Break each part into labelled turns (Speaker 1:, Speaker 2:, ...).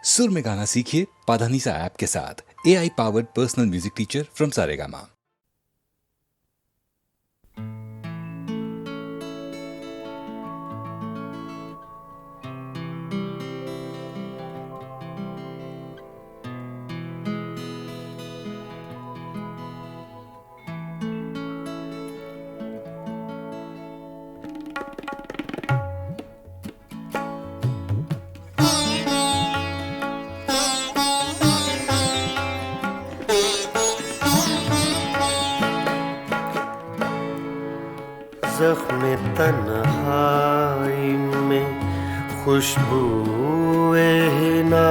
Speaker 1: सुर में गाना सीखिए पाधानीसा ऐप के साथ। AI powered personal music teacher from Saregama.
Speaker 2: ज़ख्म तन्हाई में खुशबूए हिना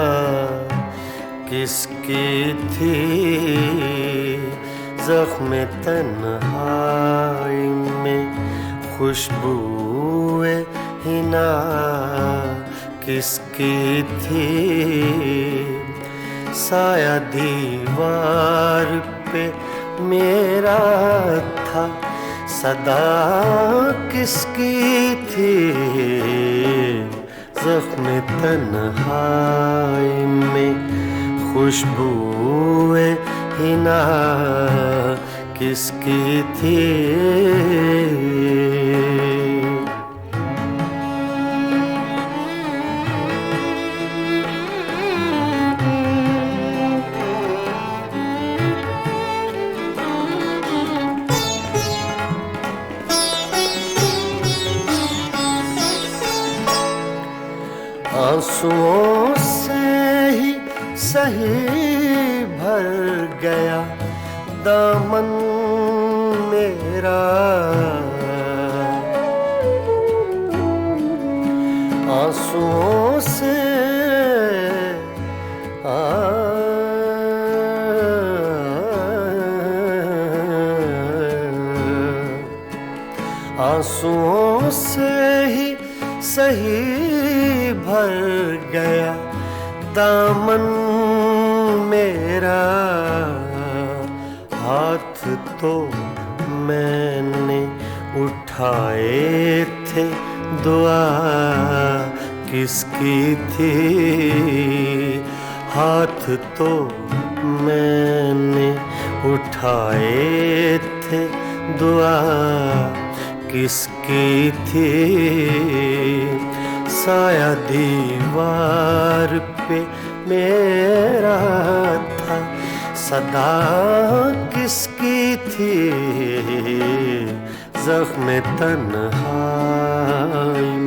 Speaker 2: किसकी थी। ज़ख्म तन्हाई में खुशबूए हिना किसकी थी। साया दीवार पे मेरा था, सदा किसकी थी। ज़ख्म तन्हाई में खुशबूए हिना किसकी थी। आंसुओं से ही सही भर गया दामन मेरा। आंसुओं से आंसुओं से ही सही भर गया दामन मेरा। हाथ तो मैंने उठाए थे, दुआ किसकी थी। हाथ तो मैंने उठाए थे, दुआ किसकी थी। साया दीवार पे मेरा था, सदा किसकी थी। ज़ख्म तन्हाई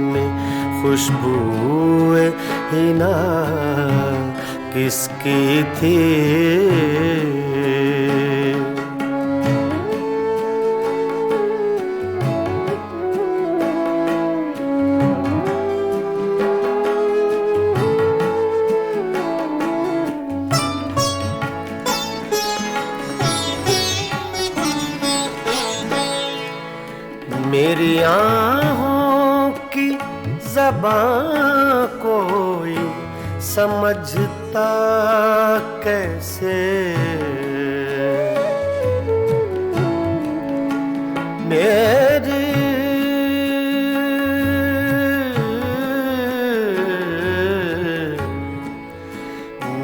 Speaker 2: में खुशबूए हिना किसकी थी। मेरी आँखों की ज़बां कोई समझता कैसे।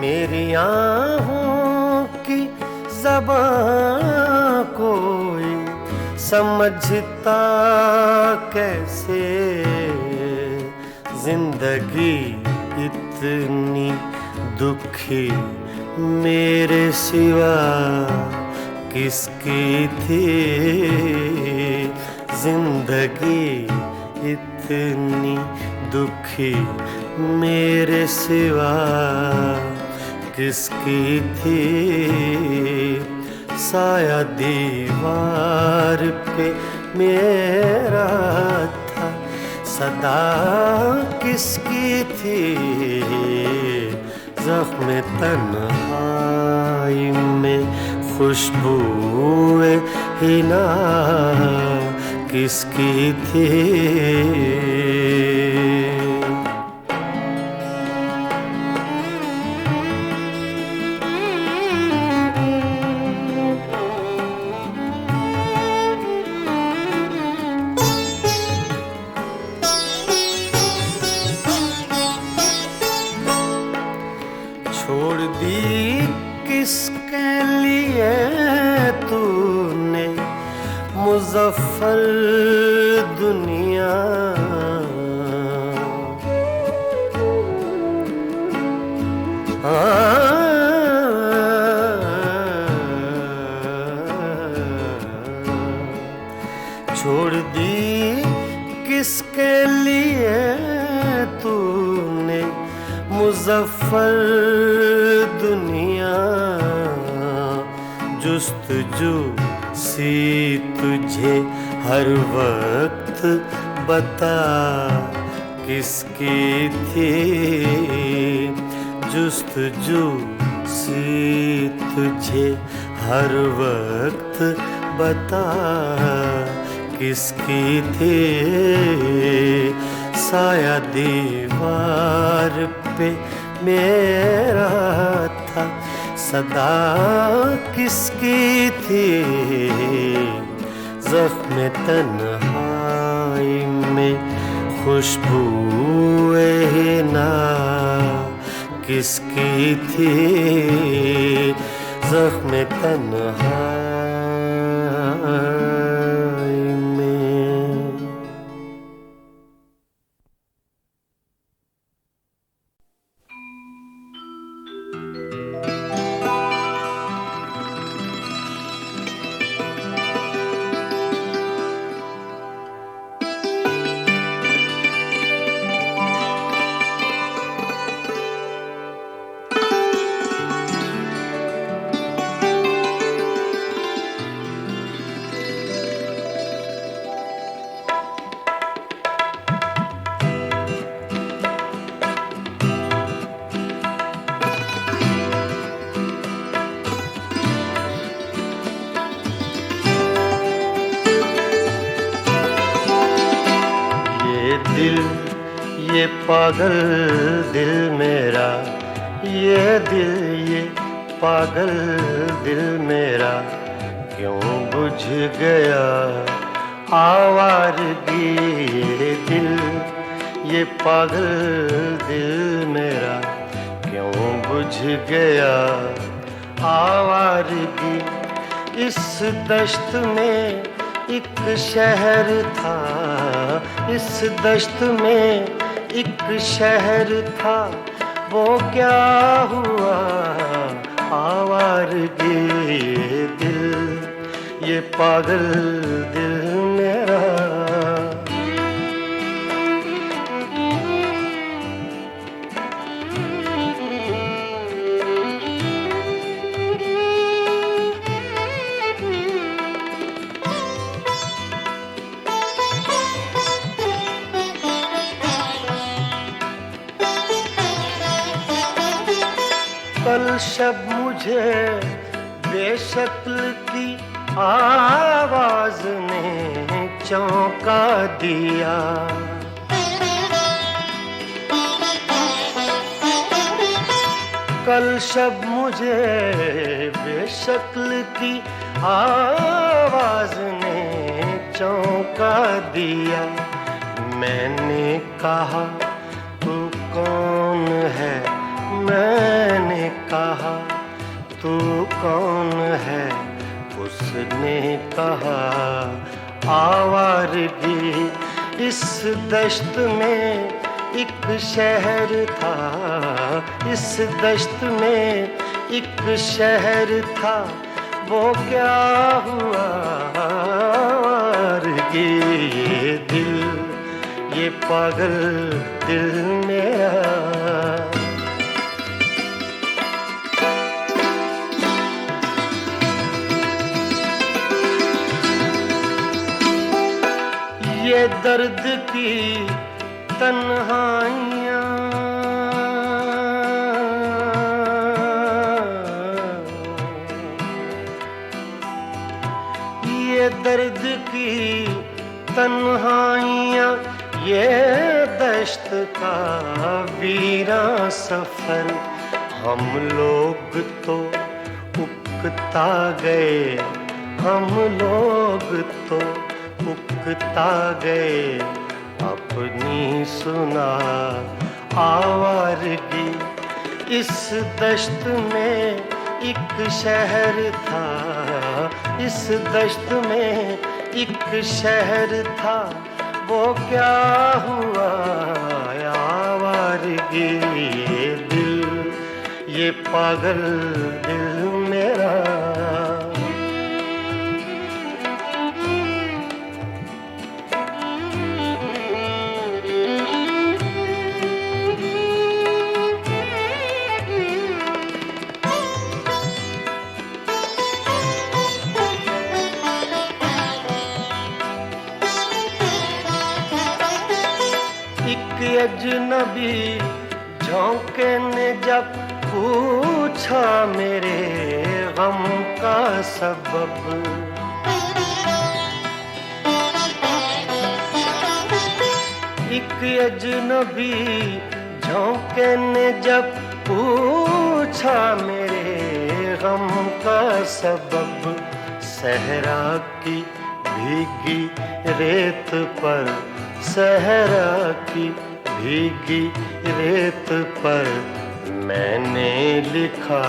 Speaker 2: मेरी आँखों की ज़बां कोई समझता कैसे। जिंदगी इतनी दुखी मेरे सिवा किसकी थी। जिंदगी इतनी दुखी मेरे सिवा किसकी थी। साया दीवार पे मेरा था, सदा किसकी थी। ज़ख्म तन्हाई में खुशबूए हिना किसकी थी। छोड़ दी किसके लिए तूने मुजफ्फर दुनिया, छोड़ दी किसके लिए तूने मुजफ्फर दुनिया, जुस्तजू सी तुझे हर वक्त बता किसकी थी, जुस्तजू सी तुझे हर वक्त बता किसकी थी, साया दीवार पे मेरा था सदा किसकी थी, ज़ख्म तन्हाई में खुशबूए ना किसकी थी, ज़ख्म तन्हाई में। ये पागल दिल मेरा, ये दिल ये पागल दिल मेरा, क्यों बुझ गया आवारगी, ये दिल ये पागल दिल मेरा, क्यों बुझ गया आवारगी, इस दश्त में एक शहर था, इस दश्त में एक शहर था, वो क्या हुआ आवारगी, ये दिल ये पागल दिल मेरा। कल शब मुझे बेशक्ल की आवाज ने चौंका दिया, कल शब मुझे बेशक्ल की आवाज ने चौंका दिया, मैंने कहा तू कौन है, मैंने कहा तू कौन है, उसने कहा आवारगी, इस दश्त में एक शहर था, इस दश्त में एक शहर था, वो क्या हुआ आवारगी, ये दिल ये पागल दिल मेरा। ये दर्द की तन्हाइयाँ, ये दर्द की तन्हाइयाँ, ये दश्त का वीरा सफर, हम लोग तो उकता गए, हम लोग तो उकता गए, अपनी सुना आवारगी, इस दश्त में एक शहर था, इस दश्त में एक शहर था, वो क्या हुआ आवारगी ये दिल, ये पागल दिल मेरा। अजनबी झोंके ने जब पूछा मेरे गम का सबब, एक अजनबी झोंके ने जब पूछा मेरे गम का सबब, सहरा की भीगी रेत पर, सहरा की भीगी रेत पर मैंने लिखा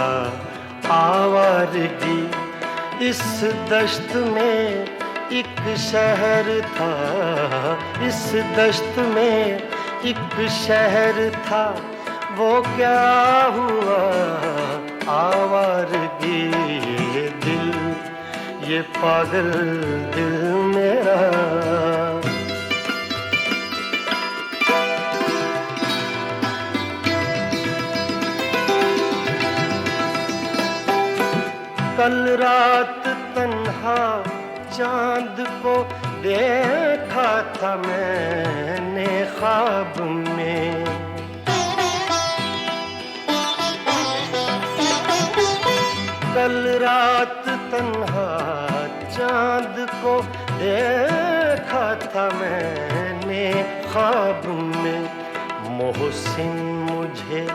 Speaker 2: आवारगी। इस दश्त में एक शहर था, इस दश्त में एक शहर था, वो क्या हुआ आवारगी ये दिल, ये पागल दिल मेरा। कल रात तन्हा चांद को देखा था मैंने ख्वाब में, कल रात तन्हा चांद को देखा था मैंने ख्वाब में। मोहसिन मुझे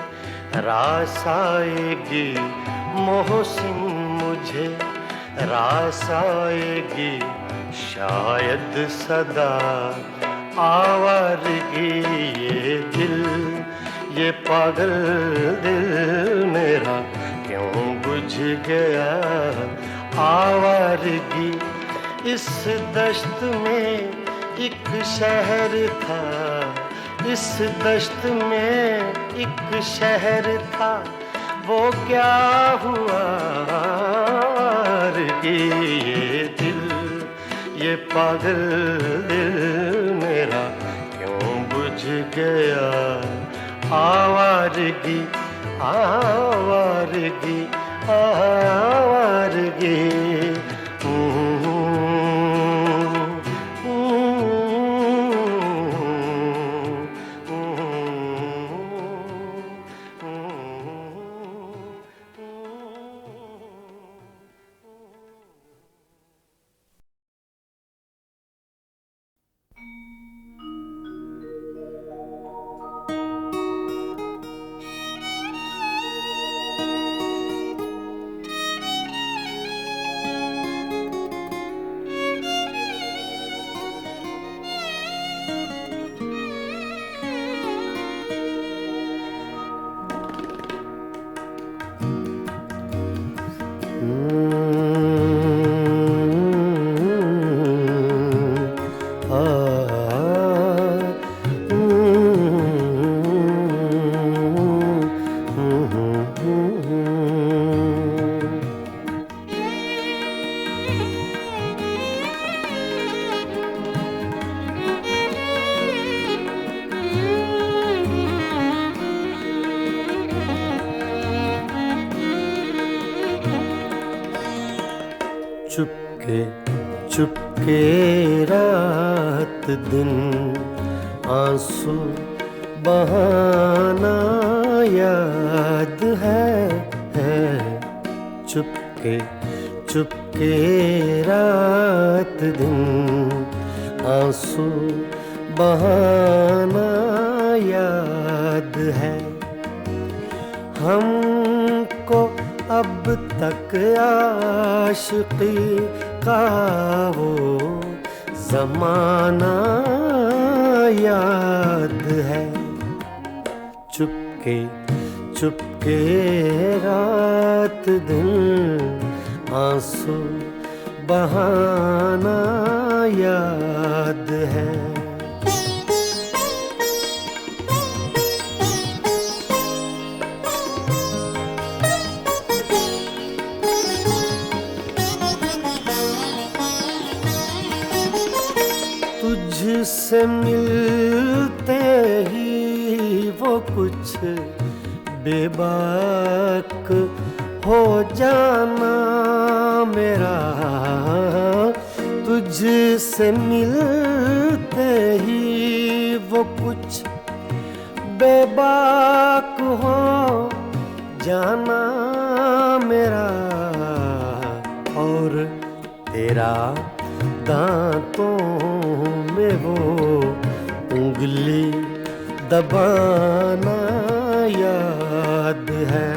Speaker 2: रास आएगी, मोहसिन मुझे रास आएगी, शायद सदा आवारगी ये दिल, ये पागल दिल मेरा क्यों बुझ गया आवारगी। इस दश्त में एक शहर था, इस दश्त में एक शहर था, वो क्या हुआ ये दिल, ये पागल दिल मेरा क्यों बुझ गया आवारगी, आवारगी, आवारगी। चुपके चुपके रात दिन आंसू बहाना याद है। चुपके चुपके रात दिन आंसू बहाना याद है। हमको अब तक आशिकी का वो ज़माना याद है। चुपके चुपके रात दिन आंसू बहाना याद है। तुझसे मिलते ही वो कुछ बेबाक हो जाना मेरा, तुझसे मिलते ही वो कुछ बेबाक हो जाना मेरा, और तेरा दांतों में वो उंगली दबाना याद है।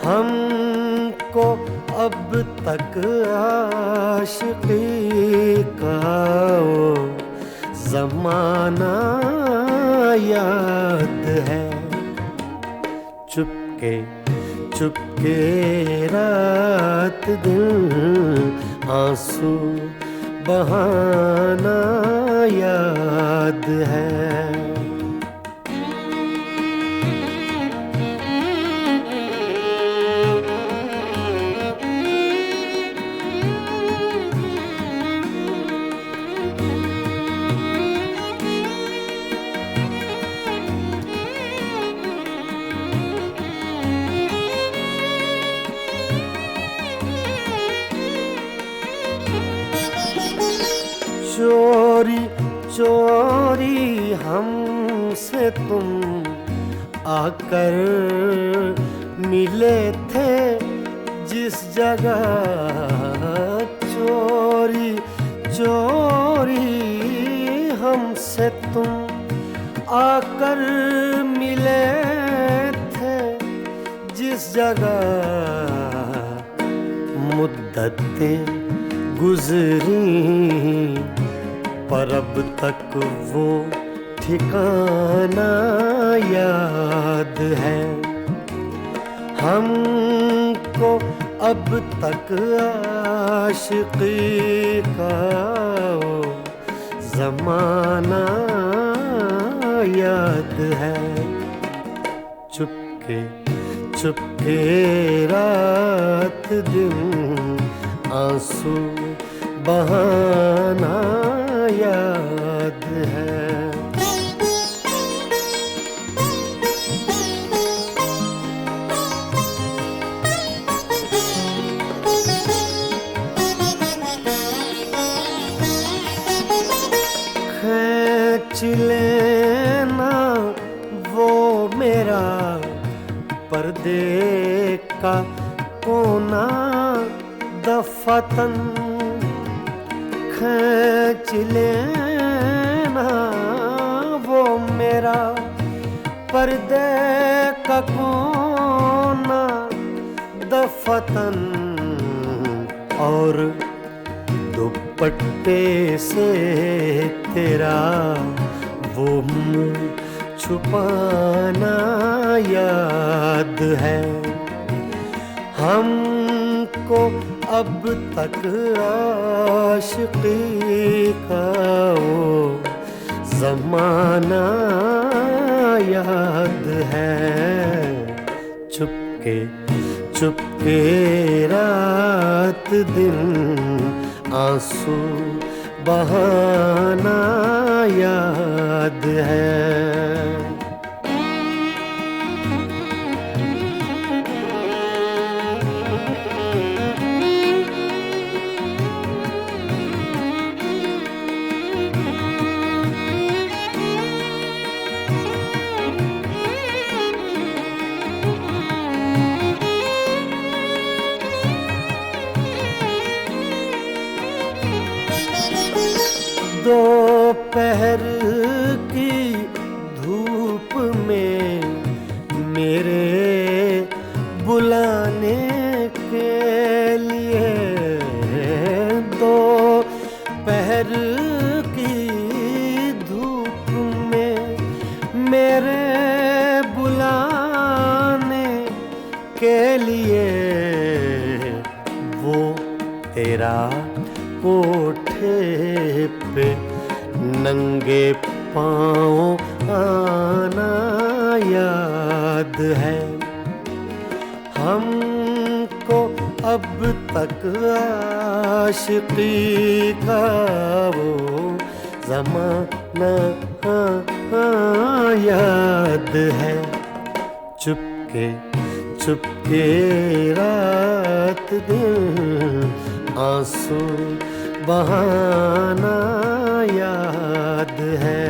Speaker 2: हमको अब तक आशिकी का वो ज़माना याद है। चुपके चुपके रात दिन आंसू बहाना याद है। चोरी चोरी हमसे तुम आकर मिले थे जिस जगह, चोरी चोरी हमसे तुम आकर मिले थे जिस जगह, मुद्दतें गुजरी पर अब तक वो ठिकाना याद है। हमको अब तक आशिकी का वो ज़माना याद है। चुपके चुपके रात दिन आंसू बहाना याद है। खींच लेना वो मेरा पर्दे का कोना दफतन, खींच लेना वो मेरा पर्दे का कोना दफतन, और दुपट्टे से तेरा वो मुँह छुपाना याद है। हमको अब तक आशिकी का वो ज़माना याद है। चुपके चुपके रात दिन आंसू बहाना याद है। दोपहर की धूप में मेरे बुलाने के लिए, दोपहर की धूप में मेरे बुलाने के लिए वो तेरा कोठे पे नंगे पाँव आना याद है। हमको अब तक आशिकी का वो ज़माना याद है। चुपके चुपके रात दिन आंसू बहाना याद है।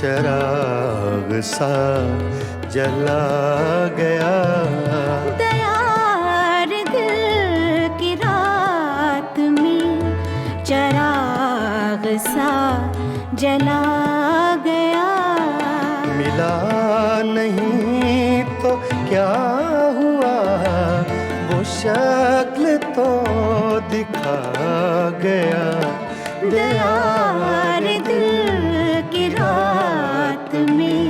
Speaker 2: चराग सा जला गया।
Speaker 3: दयार दिल की रात में चराग सा जला गया।
Speaker 2: मिला नहीं तो क्या हुआ, वो शक्ल तो दिखा गया।
Speaker 3: दयार दिल की रात में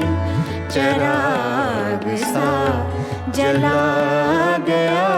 Speaker 3: चराग सा जला गया।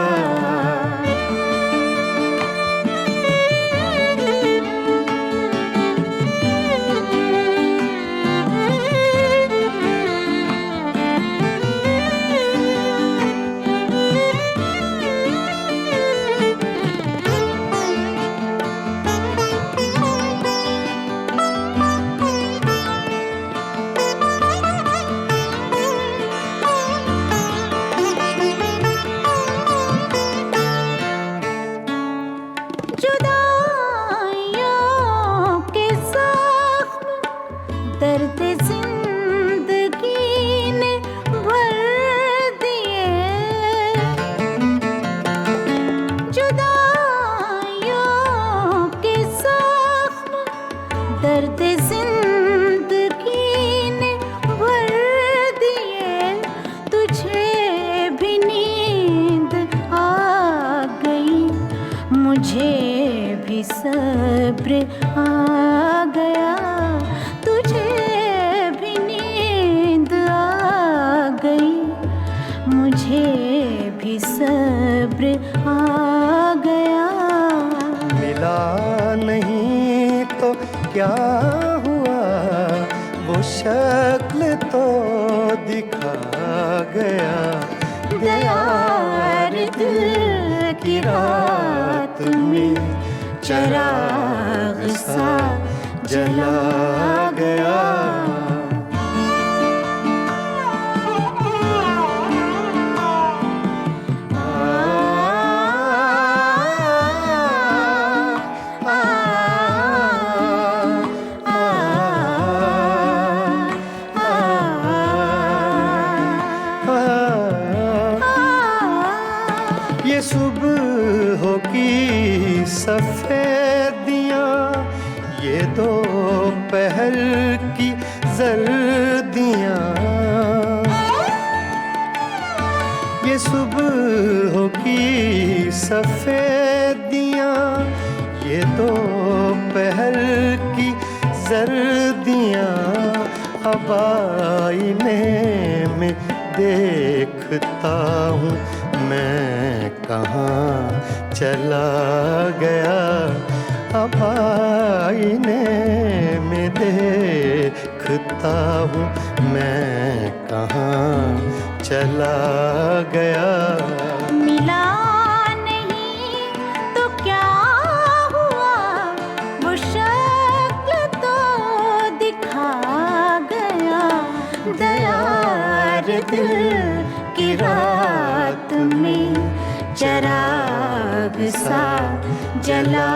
Speaker 3: सब्र आ गया, तुझे भी नींद आ गई, मुझे भी सब्र आ गया।
Speaker 2: मिला नहीं तो क्या हुआ, वो शक्ल तो दिखा गया।
Speaker 3: दयार दिल की रात में चराग सा जला गया।
Speaker 2: ये सुबह की सफेदियाँ, ये दोपहर की जर्दियाँ, ये सुबह की सफेदियाँ, ये दोपहर की जर्दियाँ, अब आईने में देखता हूँ मैं कहाँ चला गया। अब आईने में देखता हूँ मैं कहाँ चला गया।
Speaker 3: मिला नहीं तो क्या हुआ, वो शक्ल तो दिखा गया। दयार दिल की रात में चिराग सा जला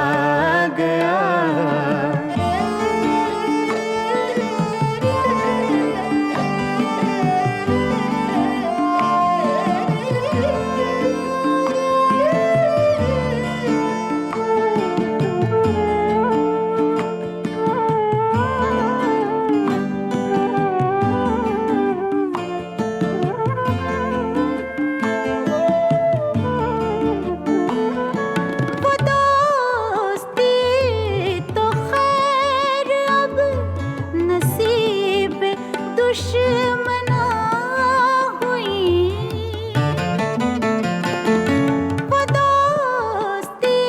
Speaker 3: गया। दुश्मना हुई वो दोस्ती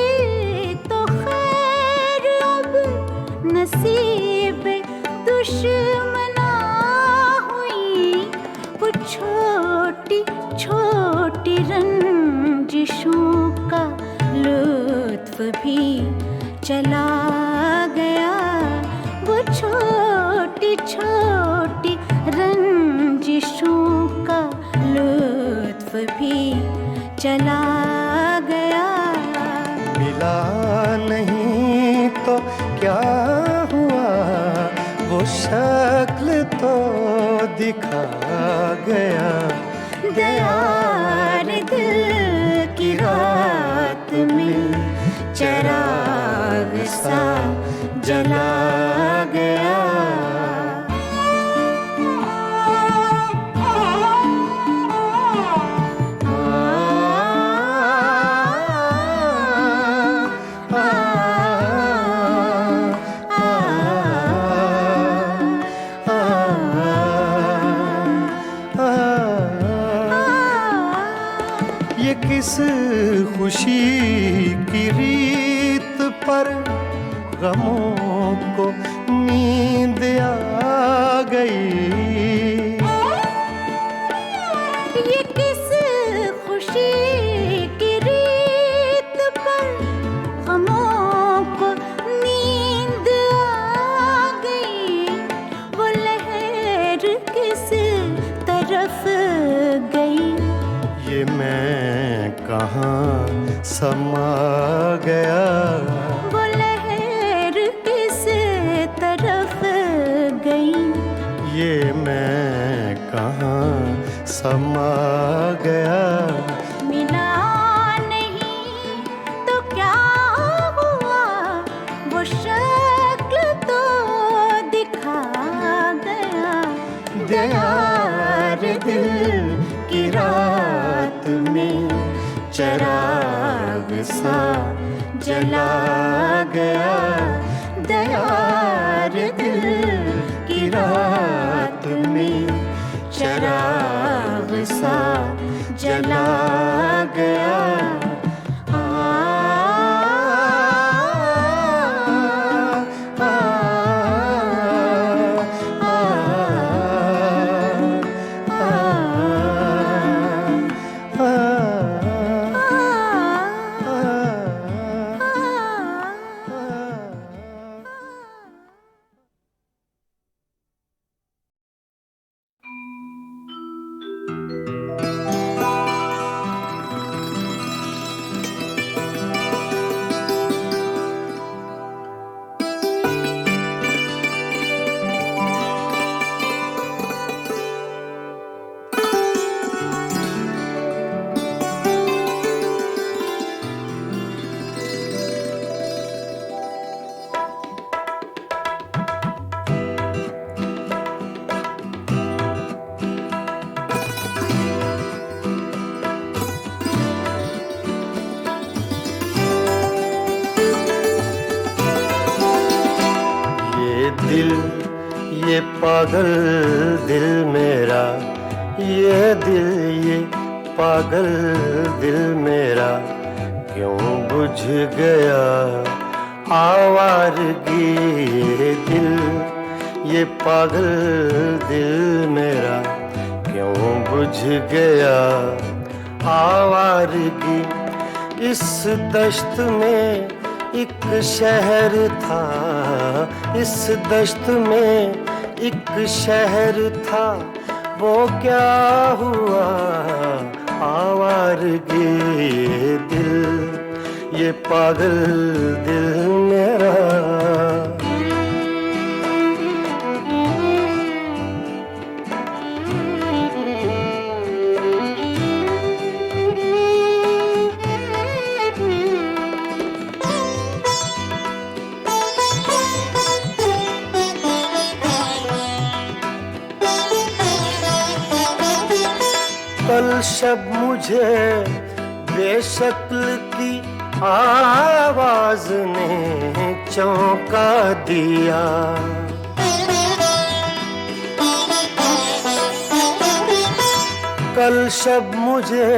Speaker 3: तो खैर अब नसीब दुश्मना हुई। वो छोटी छोटी रंजिशों का लुत्फ भी चला गया। वो छोटी छोटी रंजिशों का लुत्फ भी चला गया।
Speaker 2: मिला नहीं तो क्या हुआ, वो शक्ल तो दिखा गया।
Speaker 3: दयार दिल की रात में चिराग सा जला गया।
Speaker 2: ये किस खुशी की रीत पर गमों को नींद आ गई।
Speaker 3: ये किस खुशी की रीत पर गमों को नींद आ गई। वो लहर किस तरफ गई,
Speaker 2: ये मैं कहाँ समा गया।
Speaker 3: वो लहर किस तरफ गई,
Speaker 2: ये मैं कहाँ समा गया।
Speaker 3: मिला नहीं तो क्या हुआ, वो शक्ल तो दिखा गया।
Speaker 2: दयार दिल की रात में चिराग सा जला गया। दयार दिल की रात में चिराग सा जला गया। पागल दिल मेरा, ये दिल, ये पागल दिल मेरा क्यों बुझ गया आवारगी। ये दिल, ये पागल दिल मेरा क्यों बुझ गया आवारगी। इस दश्त में एक शहर था, इस दश्त में एक शहर था, वो क्या हुआ आवारगी। ये दिल, ये पागल दिल मेरा। कल शब मुझे बेशक्ल की आवाज ने चौंका दिया। कल शब मुझे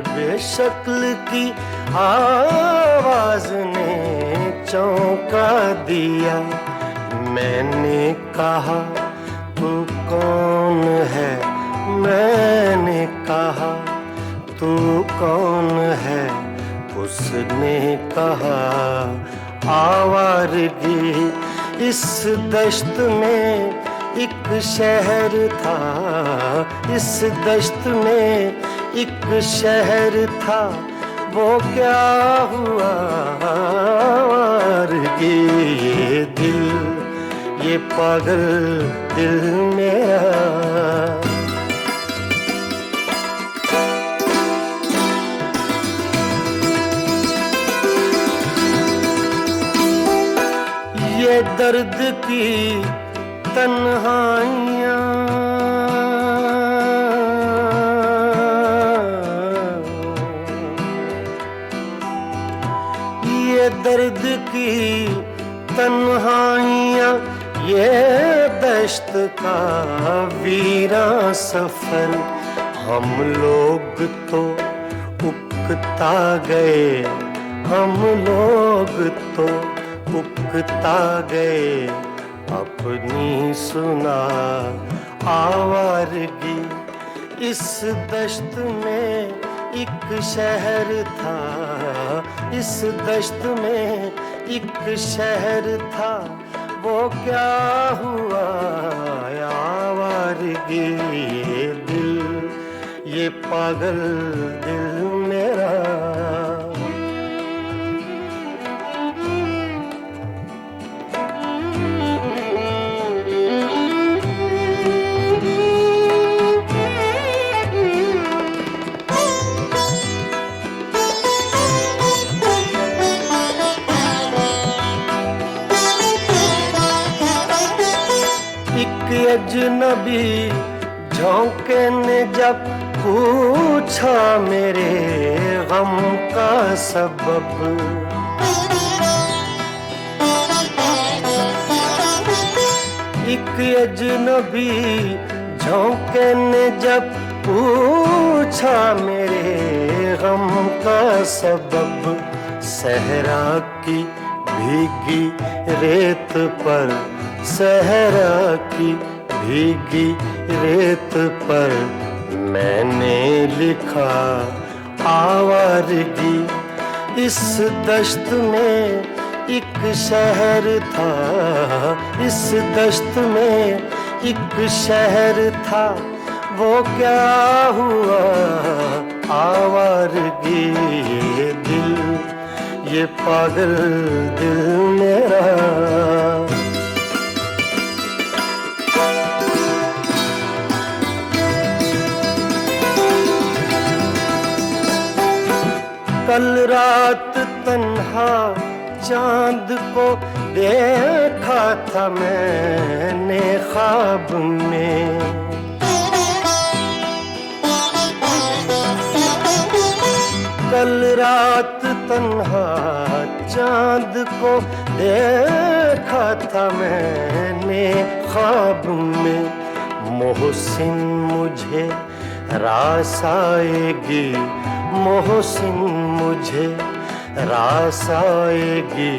Speaker 2: बेशक्ल की आवाज ने चौंका दिया। मैंने कहा तू कौन है, मैंने कहा तू कौन है, उसने कहा आवारगी। इस दश्त में एक शहर था, इस दश्त में एक शहर था, वो क्या हुआ आवारगी। ये दिल, ये पागल दिल मेरा। ये दर्द की तन्हाइयाँ, ये दर्द की तन्हाइयाँ, ये दश्त का वीरा सफर। हम लोग तो उकता गए, हम लोग तो उकता गए, अपनी सुना आवारगी। इस दश्त में एक शहर था, इस दश्त में एक शहर था, वो क्या हुआ आवारगी। ये दिल, ये पागल दिल मेरा। अजनबी झोंके ने जब पूछा मेरे गम का सबब, एक अजनबी झोंके ने जब पूछा मेरे गम का सबब। सहरा की भीगी रेत पर, सहरा की भीगी रेत पर मैंने लिखा आवारगी। इस दश्त में एक शहर था, इस दश्त में एक शहर था, वो क्या हुआ आवारगी। ये दिल, ये पागल दिल मेरा। कल रात तन्हा चांद को देखा था मैंने ख्वाब में। कल रात तन्हा चांद को देखा था मैंने ख्वाब में मोहसिन मुझे रास आएगी, मोहसिन मुझे रास आएगी,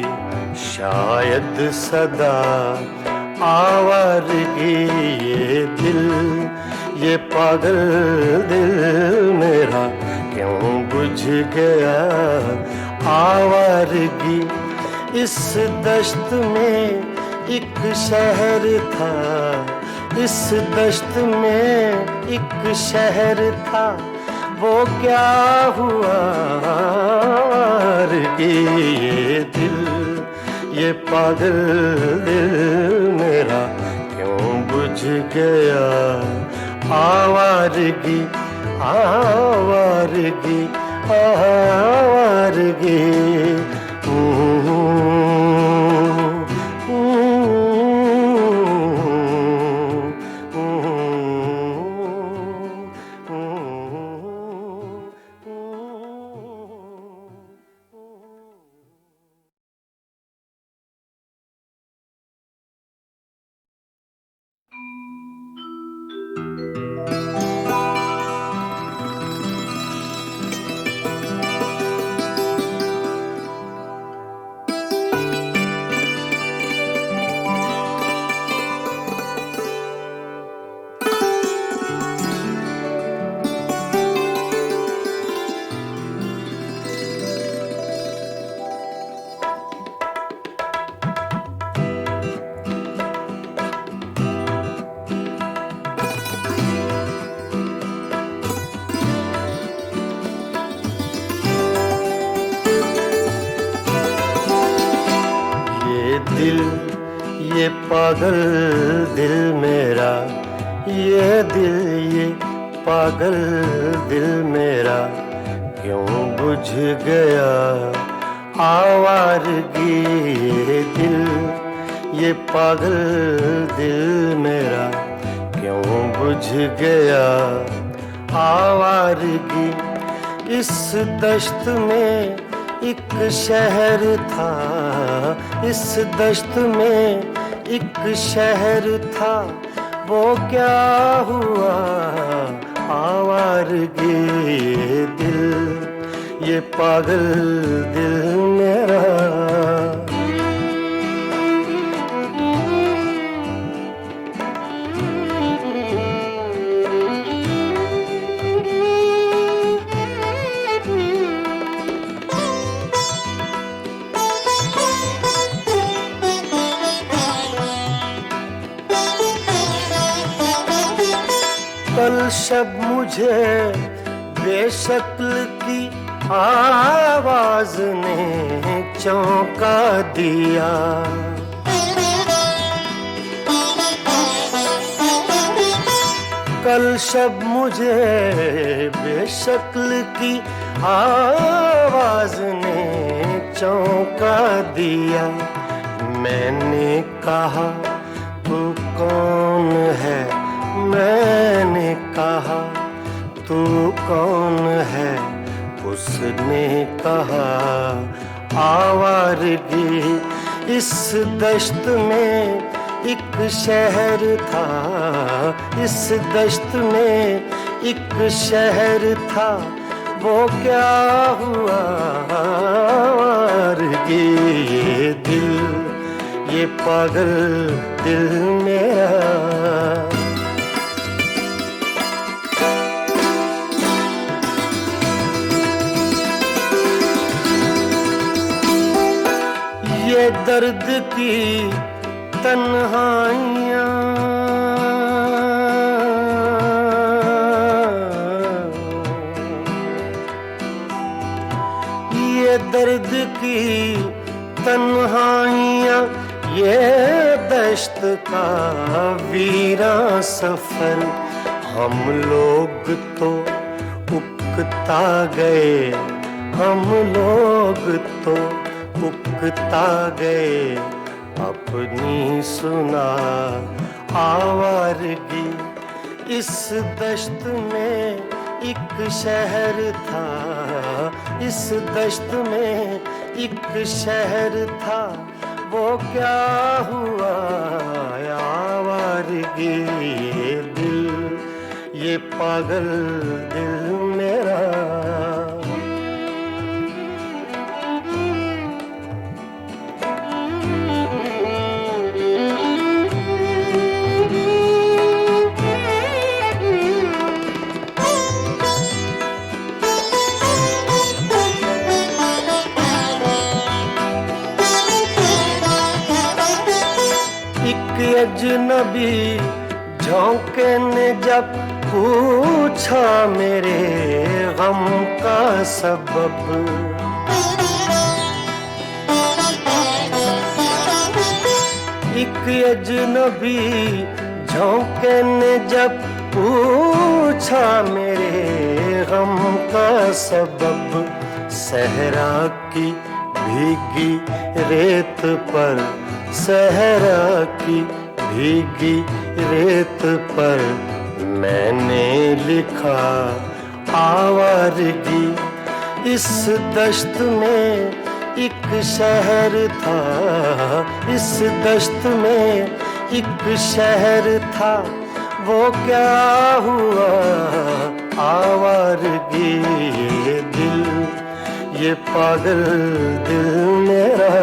Speaker 2: शायद सदा आवारगी। ये दिल, ये पागल दिल मेरा क्यों बुझ गया आवारगी। इस दश्त में एक शहर था, इस दश्त में एक शहर था, वो क्या हुआ आवारगी। ये दिल, ये पागल दिल मेरा क्यों बुझ गया आवारगी, आवारगी, आवारगी। ये पागल दिल मेरा, ये दिल, ये पागल दिल मेरा क्यों बुझ गया आवारगी। ये दिल, ये पागल दिल मेरा क्यों बुझ गया आवारगी। इस दश्त में एक शहर था, इस दश्त में एक शहर था, वो क्या हुआ आवारगी। ये दिल, ये पागल दिल मेरा। कल शब मुझे बेशक्ल की आवाज ने चौंका दिया। कल शब मुझे बेशक्ल की आवाज ने चौंका दिया। मैंने कहा तू कौन है, मैंने कहा तू कौन है, उसने कहा आवारगी। इस दश्त में एक शहर था, इस दश्त में एक शहर था, वो क्या हुआ आवारगी। ये दिल, ये पागल दिल मेरा। ये दर्द की तन्हाइयाँ, ये दर्द की तन्हाइयाँ, ये दश्त का वीरा सफर। हम लोग तो उकता गए, हम लोग तो उकता गए, अपनी सुना आवारगी। इस दश्त में एक शहर था, इस दश्त में एक शहर था, वो क्या हुआ आवारगी। आवारगी ये पागल दिल मेरा। अजनबी झोंके ने जब पूछा मेरे गम का सबब, एक अजनबी झोंके ने जब पूछा मेरे गम का सबब, सहरा की भीगी रेत पर, सहरा की भीगी रेत पर मैंने लिखा आवारगी। इस दश्त में एक शहर था, इस दश्त में एक शहर था, वो क्या हुआ आवारगी ये पागल दिल मेरा।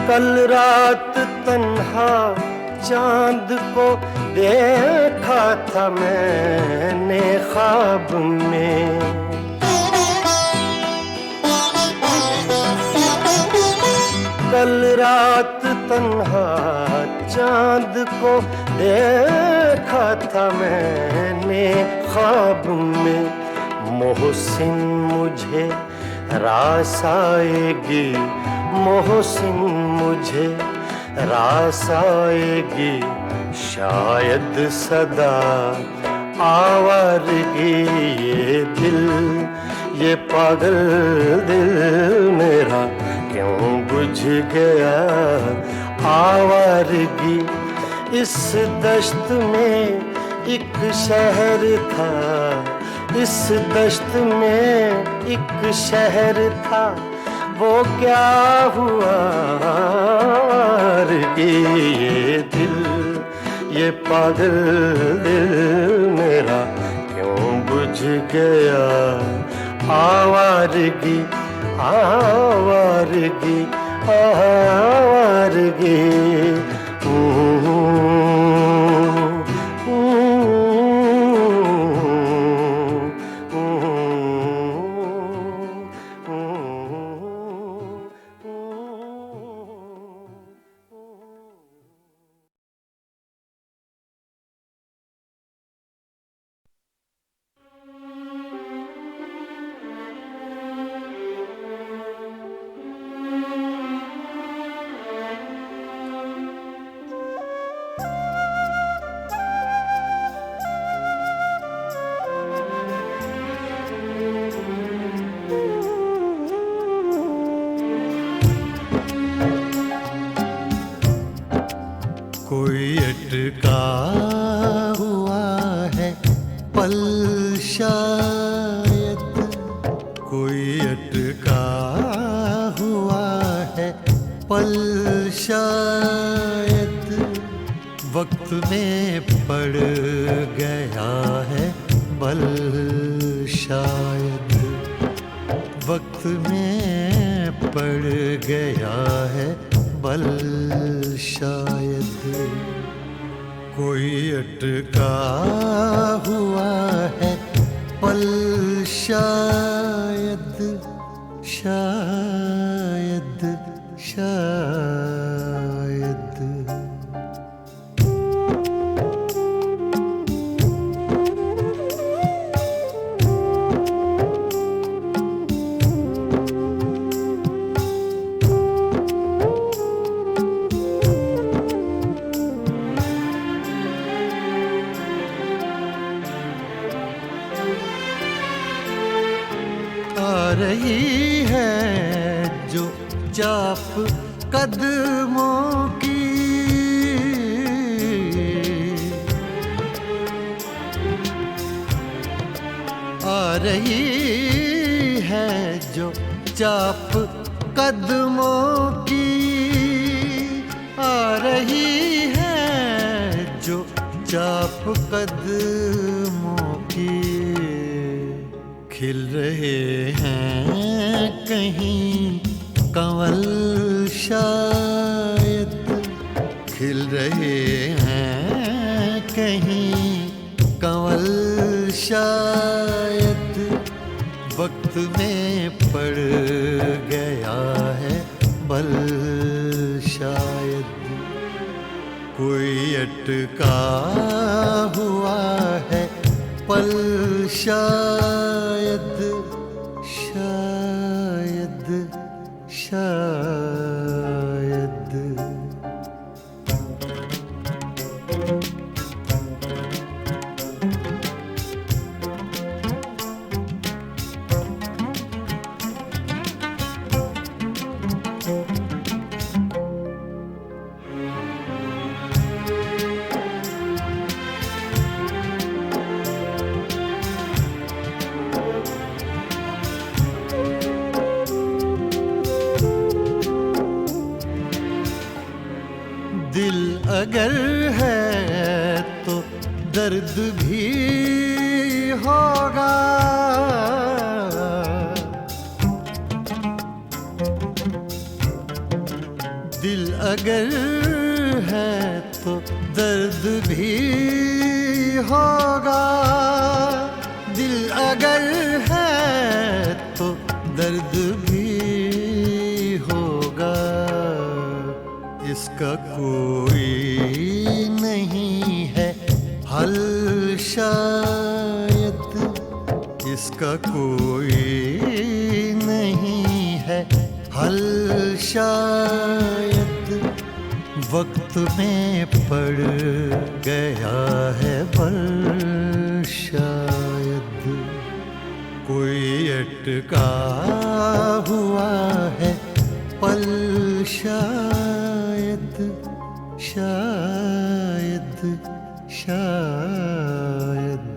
Speaker 2: कल रात तन्हा चांद को देखा था मैंने ख्वाब में, कल रात तन्हा चांद को देखा था मैंने ख्वाब में। मोहसिन मुझे रास आएगी, मोहसिन मुझे रास आएगी, शायद सदा आवारगी ये पागल दिल मेरा क्यों बुझ गया आवारगी। इस दश्त में एक शहर था, इस दश्त में एक शहर था, वो क्या हुआ ये पागल दिल मेरा क्यों बुझ गया आवारगी आवारगी आवारगी।
Speaker 4: कोई अटका हुआ है पल शायद, कोई अटका हुआ है पल शायद, वक्त में पड़ गया है बल शायद, वक्त में पड़ गया है बल शायद। कोई अटका हुआ है पल शायद शायद शायद। रही है जो चाप कदमों की, आ रही है जो चाप कदमों की, आ रही है जो चाप कदमों की। खिल रहे हैं कहीं कंवल शायद, खिल रहे हैं कहीं कंवल शायद। वक्त में पड़ गया है बल शायद, कोई अटका हुआ है पल शायद, शायद शायद। दिल अगर है तो दर्द भी होगा, दिल अगर है तो दर्द भी होगा, दिल अगर है तो दर्द भी होगा। इसका कोई नहीं है हल शायद, इसका कोई नहीं है हल शायद। वक्त में पड़ गया है बल शायद, कोई अटका हुआ है पल शायद, शायद शायद।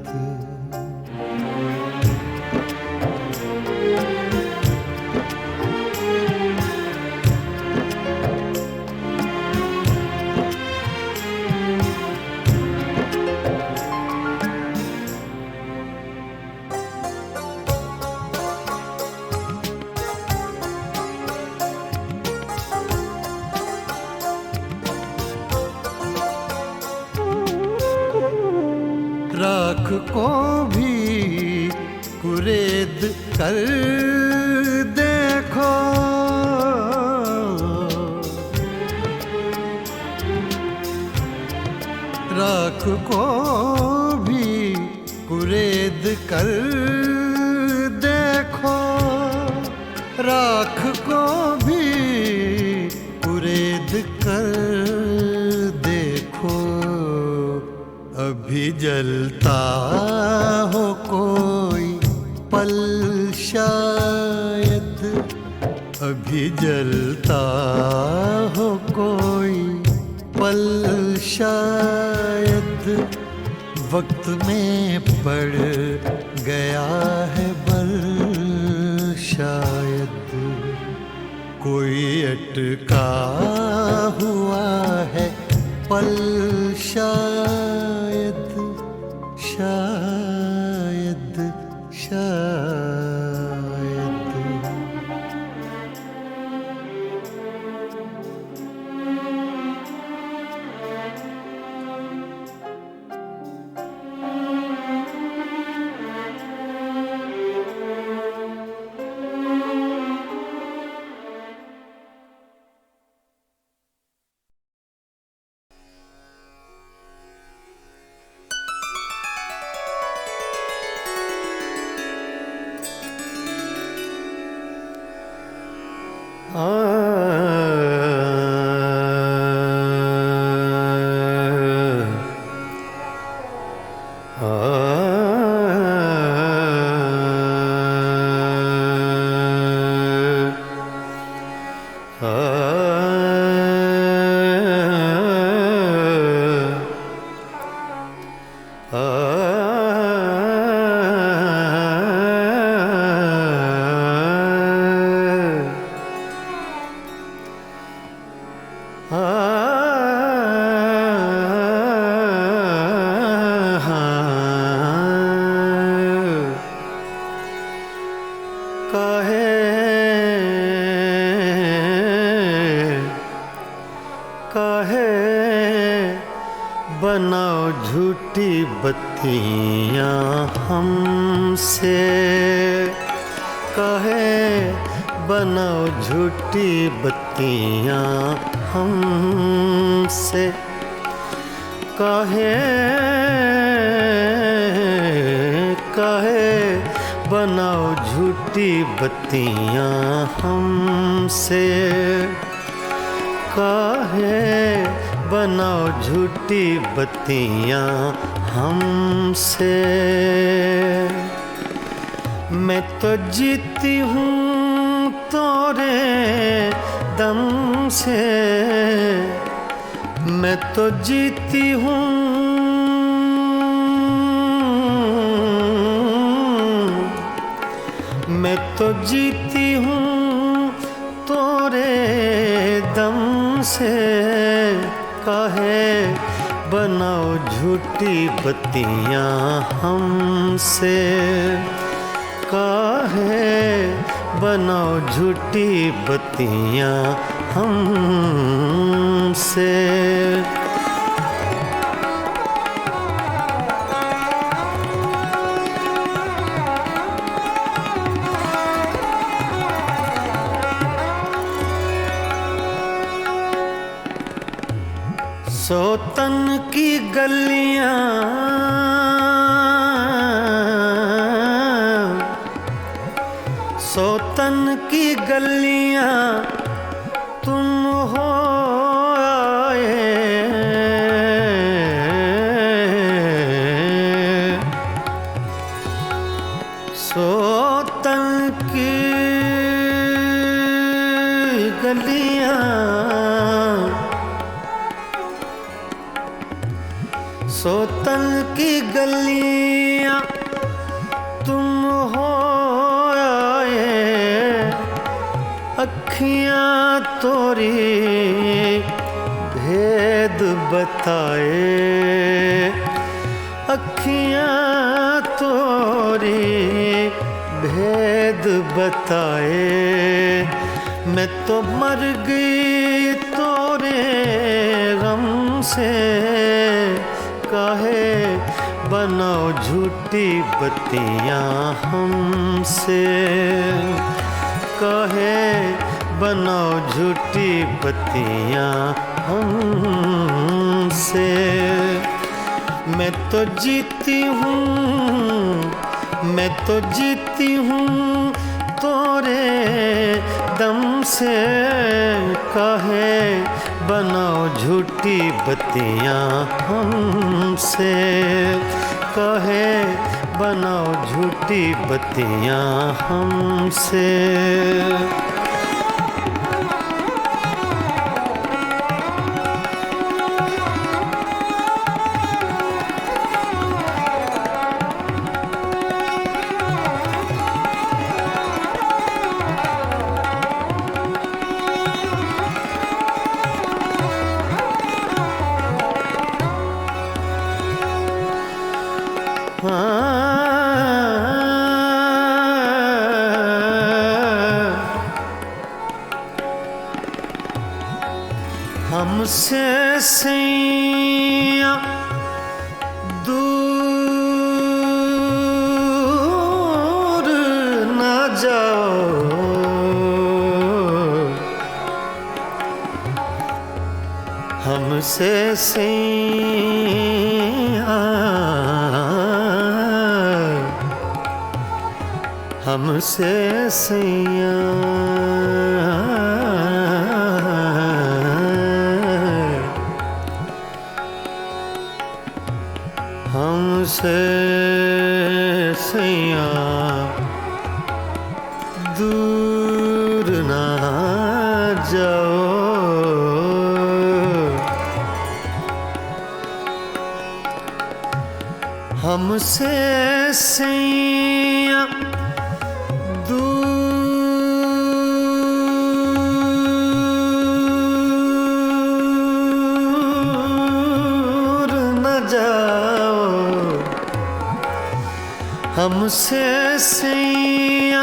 Speaker 4: राख को भी कुरेद कर देखो, राख को भी कुरेद कर देखो, राख को भी कुरेद कर देखो। अभी जलता हो कोई पल शायद, अभी जलता हो कोई पल शायद। वक्त में पड़ गया है बल शायद, कोई अटका हुआ है पल शायद, शायद शायद। काहे बनाओ झूठी बत्तियां हमसे, काहे बनाओ झूठी बत्तियां हमसे, काहे काहे बनाओ झूठी बत्तियां हमसे, काहे बनाओ झूठी बत्तियां हमसे। मैं तो जीती हूँ तोरे दम से, मैं तो जीती हूँ, मैं तो जीती हूँ तोरे दम से, काहे बनाओ झूठी बत्तियां हमसे, काहे बनाओ झूठी बत्तियां हमसे। सोतन की गलियां, सोतन की गलियां तुम हो आए, सोतन की गलियां, सोतन की गलियां तुम हो आए, अखियां तोरी भेद बताए, अखियां तोरी भेद बताए। मैं तो मर गई तोरे गम से, काहे बनाओ झूठी बत्तियां हमसे, काहे बनाओ झूठी बत्तियां हमसे। मैं तो जीती हूँ, मैं तो जीती हूँ तोरे दम से, काहे बनाओ झूठी बत्तियां हमसे, काहे बनाओ झूठी बत्तियां हमसे। हमसे सैया दूर न जाओ, हमसे सैया, हमसे सैया, हमसे सैया दूर ना जाओ, हमसे सैया दूर न जाओ, हमसे सैया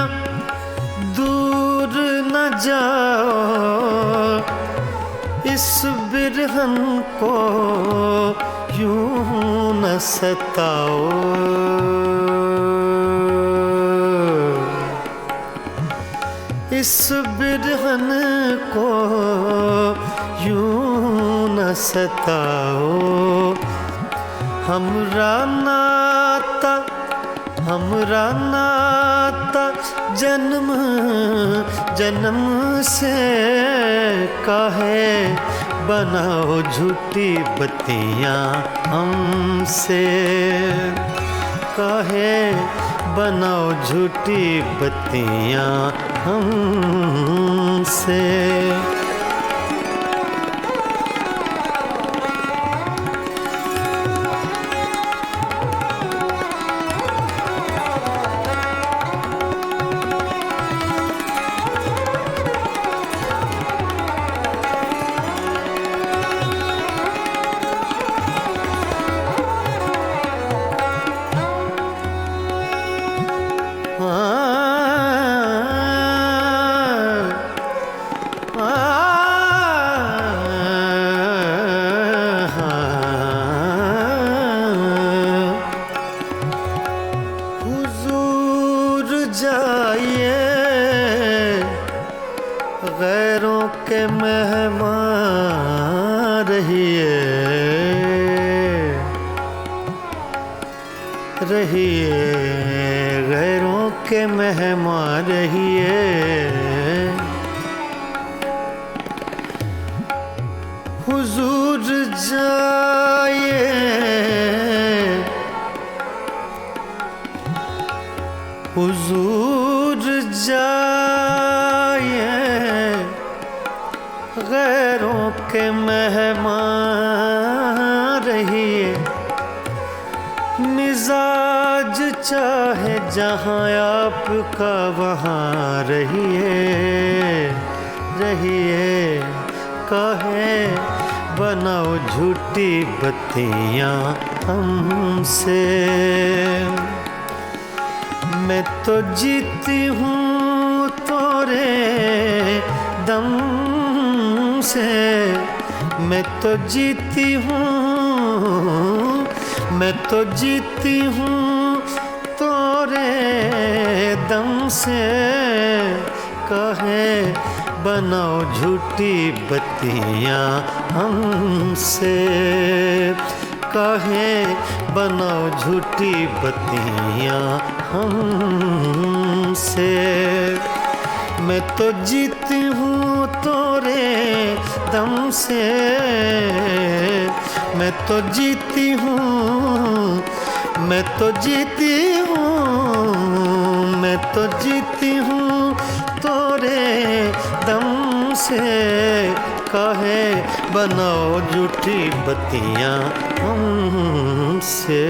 Speaker 4: जाओ, इस बिरहन को यूं न सताओ। इस बिरहन को यूं न सताओ। हमरा नाता जन्म जन्म से काहे बनाओ झूठी बत्तियां हमसे। काहे बनाओ झूठी बत्तियां हमसे। गैरों के मेहमान रहिए, रहिए गैरों के मेहमान रहिए। हुजूर जाइए, हुजूर जाइए गैरों के मेहमान रहिए। मिजाज चाहे जहाँ आपका वहाँ रहिए, रहिए काहे बनाओ झूठी बत्तियाँ हमसे। मैं तो जीती हूँ तोरे दम से। मैं तो जीती हूँ, मैं तो जीती हूँ तोरे दम से। काहे बनाओ झूठी बत्तियाँ हमसे। काहे बनाओ झूठी बत्तियाँ हमसे। मैं तो जीती हूँ तोरे दम से। मैं तो जीती हूँ, मैं तो जीती हूँ, मैं तो जीती हूँ तोरे दम से। काहे बनाओ झूठी बत्तियाँ हमसे।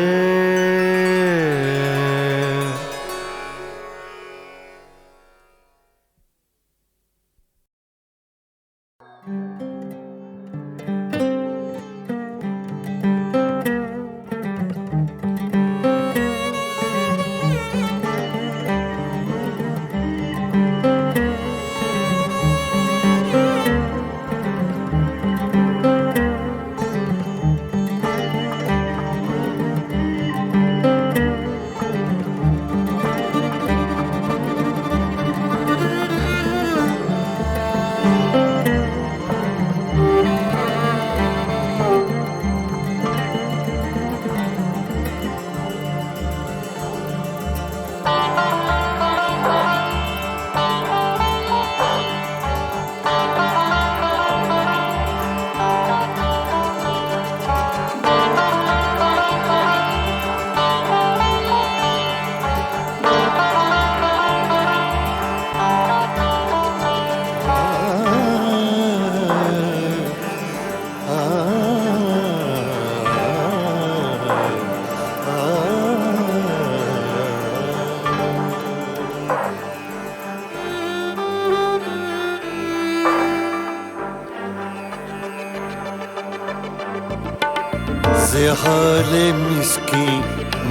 Speaker 4: हाल मिस्की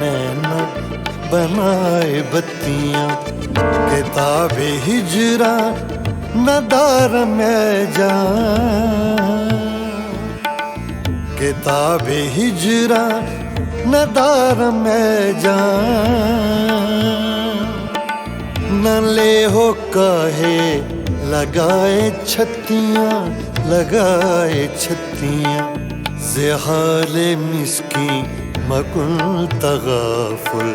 Speaker 4: नैना बनाए बत्तियां किताब हिजरा नदार में जान किताब हिजरा नदार में जान न ले हो काहे लगाए छत्तियां ज़हाले मिस्की मकुल तगाफुल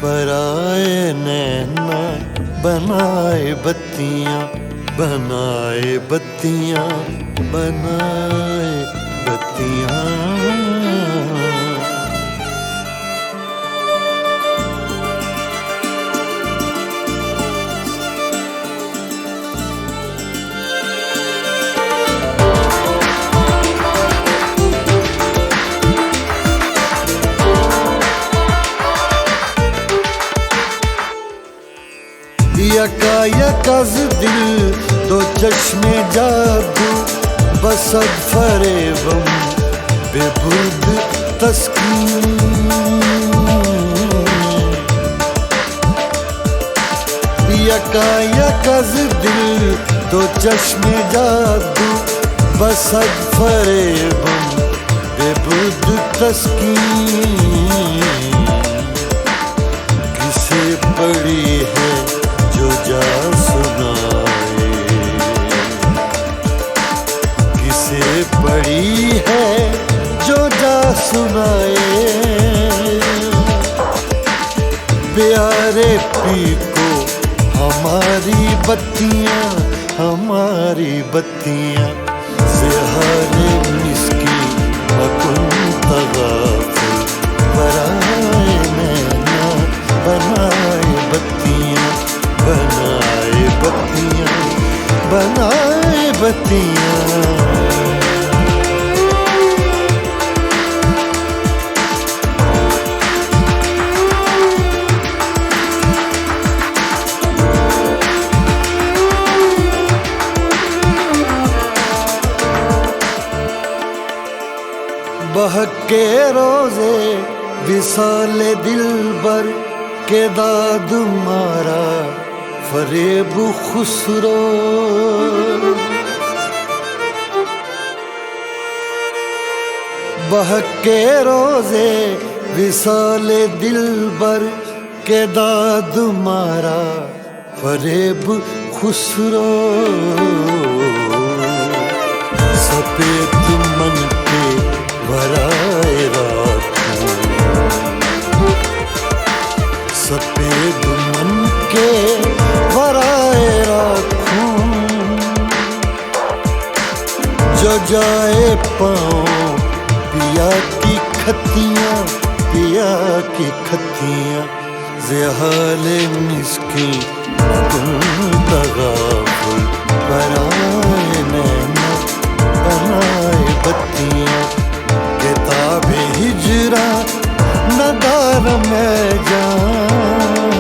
Speaker 4: पराए नैना बनाए बत्तियां बनाए बत्तियां बनाए बत्तियां यकायकज़ दिल दो चश्मे जादू बसद फरेबम बेबुद तस्कीन यकायकज़ दिल दो चश्मे जादू बसद फरेबम बेबुद तस्कीन किसे पड़ी है जो जा सुनाए किसे पड़ी है जो जा सुनाए प्यारे पी को हमारी बत्तियां ज़हाले मिस्की मकुन तगाफुल पराए नैना बनाए बत्तियां बनाए बत्तियां बनाए बत्तियां बहके रोज़े विसाले दिलबर के दाद मारा फरेब खुसरो बहके रोज़े विसाले दिलबर के दाद मारा फरेब खुसरो सफेद मन के वराए राखूं सफेद मन के वराए राखूं जो जाए पाँव पिया की खतियां ज़हाले मिस्की मकुल तगाफुल पराए नैना बनाए बत्तियां किताब हिजरा नदार में जान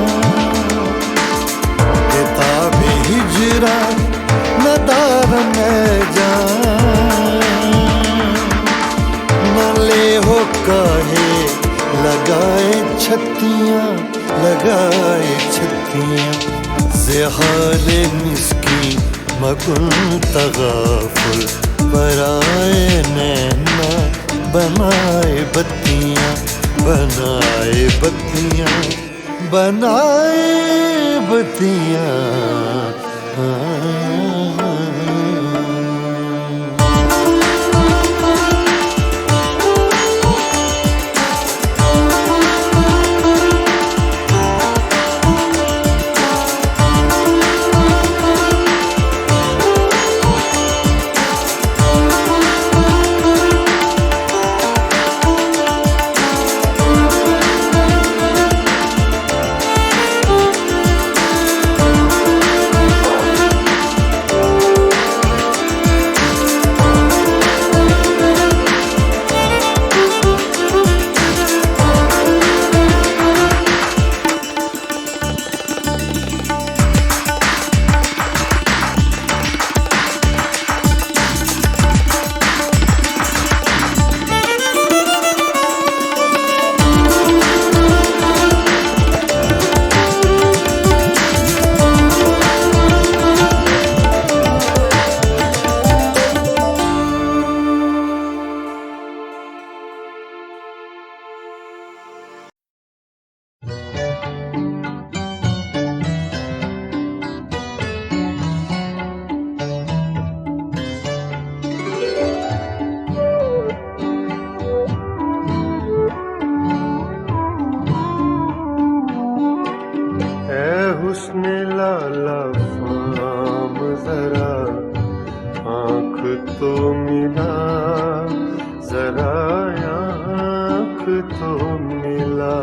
Speaker 4: किताब हिजरा नदार में जान न ले हो काहे लगाए छत्तियां ज़हाले मिस्की मकुल तगाफुल पराए नैना बनाए बत्तियां बनाए बत्तियां बनाए बत्तियां तो मिला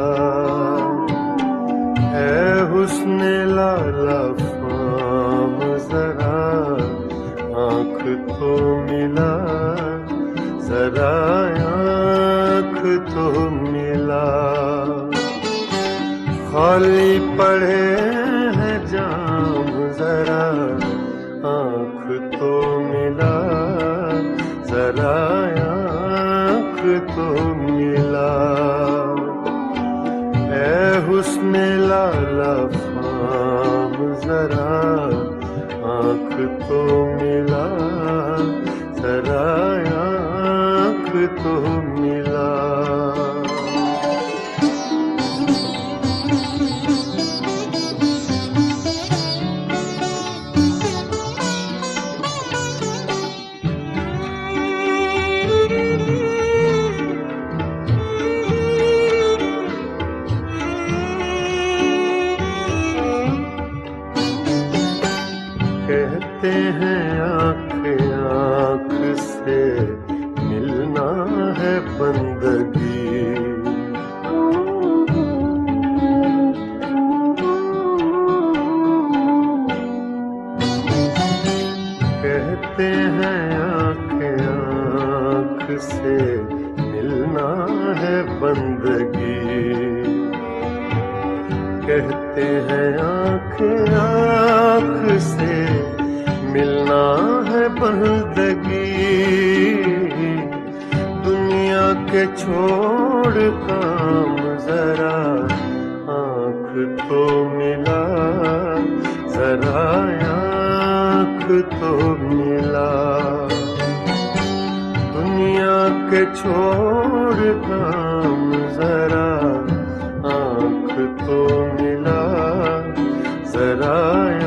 Speaker 4: है हुस्न लाला फाम जरा आँख तो मिला जरा आँख तो मिला खाली पड़े हैं जाम जरा आँख तो मिला जरा आँख तो मिला ऐ हुस्न लाला फाम जरा आँख तो मिला जरा आँख तो मिला कहते हैं आँख आँख से मिलना है बंदगी कहते हैं आँख आँख से मिलना है बंदगी कहते हैं आँख आँख से मिलना है बंदगी दुनिया के छोड़ काम जरा आँख तो मिला जरा आँख तो मिला दुनिया के छोड़ काम जरा आँख तो मिला जरा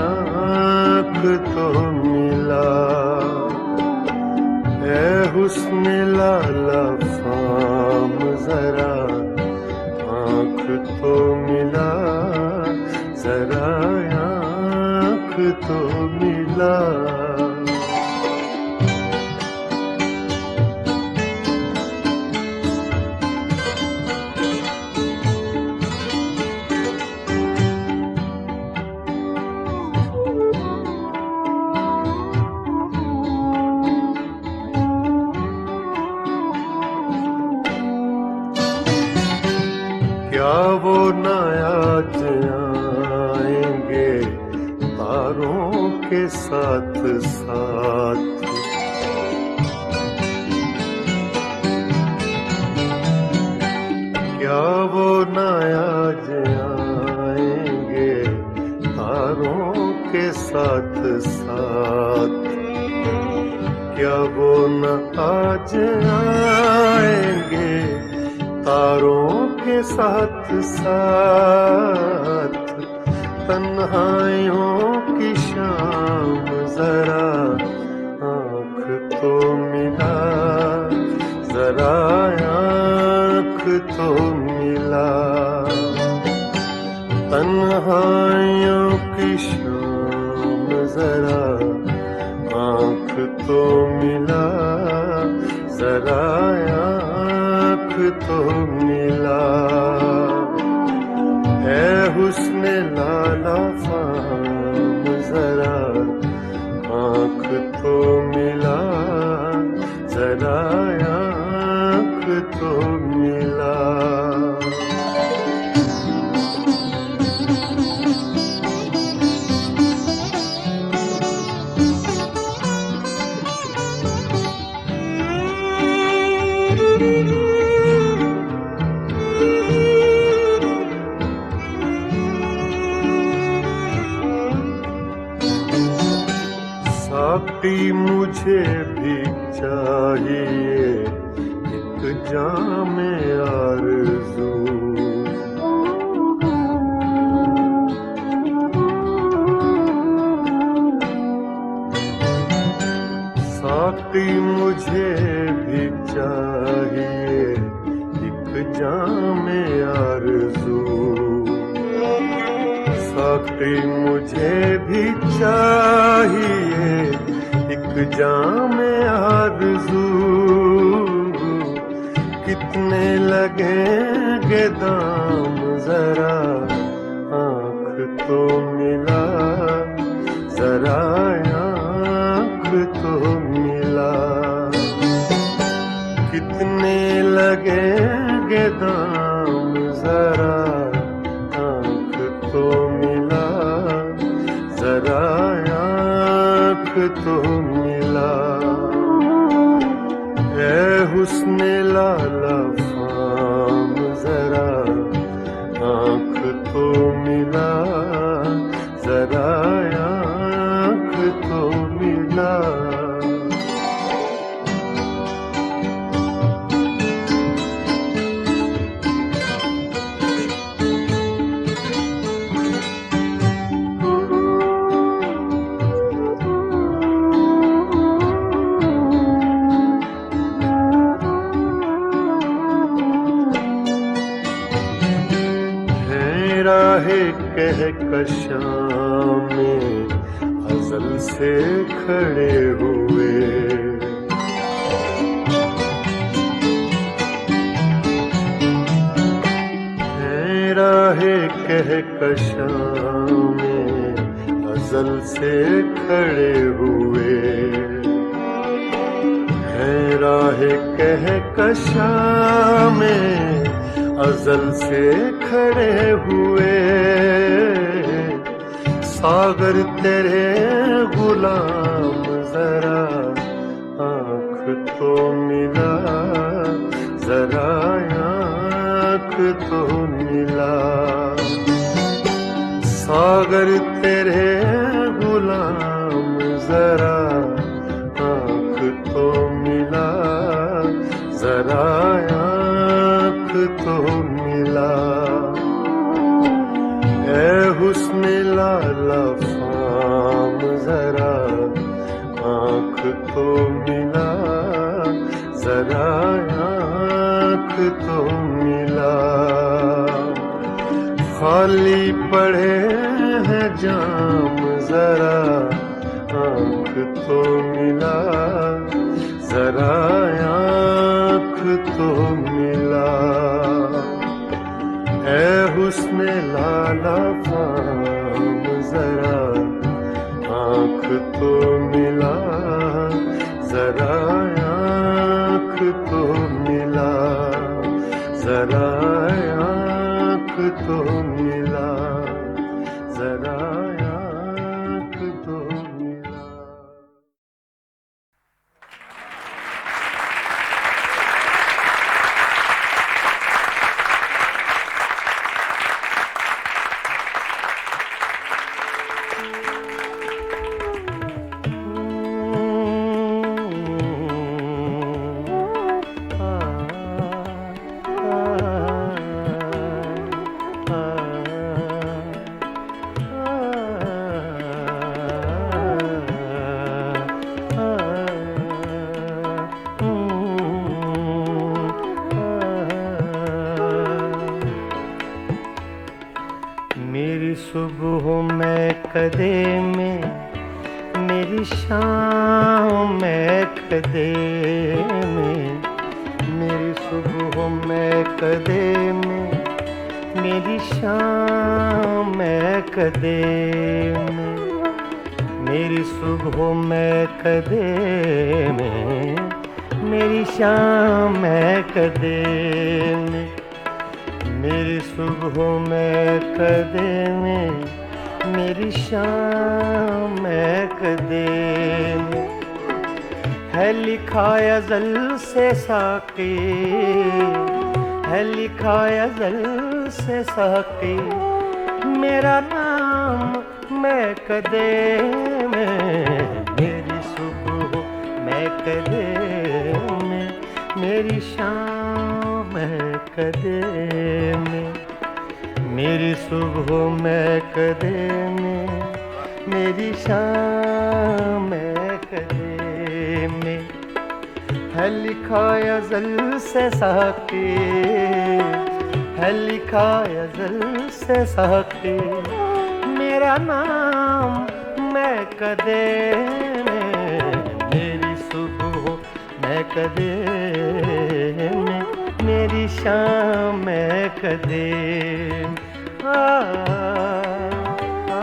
Speaker 4: आँख तो मिला ऐ हुस्न लाला फाम जरा आँख तो मिला जरा आँख तो मिला क्या वो न आज आएंगे तारों के साथ साथ क्या वो न आज आएंगे तारों के साथ साथ क्या वो न आज आएंगे तारों के साथ साथ तन्हाइयों की शाम जरा आँख तो मिला जरा आँख तो मिला तन्हाइयों की शाम जरा आँख तो मिला जरा आँख तो मिला है हुस्न लाला फाम जरा आँख तो मिला जरा आँख तो मिला साकी मुझे भी चाहिए एक जाम आरज़ू साकी मुझे भी चाहिए एक जाम आरज़ू साकी मुझे भी चाहिए एक जाम आरज़ू कितने लगेंगे दाम जरा आँख तो मिला, जरा आँख तो मिला। कितने लगेंगे दाम जरा आँख तो मिला, जरा आँख तो मिला। ऐ हुस्ने लाला फाम जरा आँख तो मिला, जरा आँख तो मिला। राहे कहकशां में अज़ल से खड़े हुए, हैं राहे कहकशां में अज़ल से खड़े हुए, हैं राहे कहकशां में अज़ल से खड़े हुए। सागर तेरे गुलाम जरा आँख तो मिला, जरा आँख तो मिला। सागर तेरे गुलाम जरा आँख तो मिला, जरा आँख तो मिला। ऐ हुस्ने लाला फाम जरा आँख तो मिला, जरा आँख तो मिला। खाली पड़े हैं जाम जरा आँख तो मिला, जरा आँख तो मिला। ऐ हुस्ने लाला फाम जरा आँख तो मिला, जरा आँख तो मिला, जरा आँख तो मिला, जरा आँख तो मिला। मेरी सुबह में कदे में, मेरी शाम में कदे में। मेरी सुबह में कदे में, मेरी शाम में कदे में। मेरी सुबह में कदे में, मेरी शाम में कदे में। मेरी सुबह में कदे में, मेरी शाम में कदे में। है लिखा अज़ल से साक़ी, है लिखा अज़ल से साक़ी। मेरा नाम मैं कदे में, मेरी सुबह मैं कदे में, मेरी शाम मैं कदे में। मेरी सुबह मैं कदे में, मेरी शाम मैं कदे में। है लिखा अज़ल से साक़ी, है लिखा अज़ल से साक़ी। मेरा नाम मैं कदे में, मेरी सुबह मैं कदे में, मेरी शाम में कदे आ, आ, आ,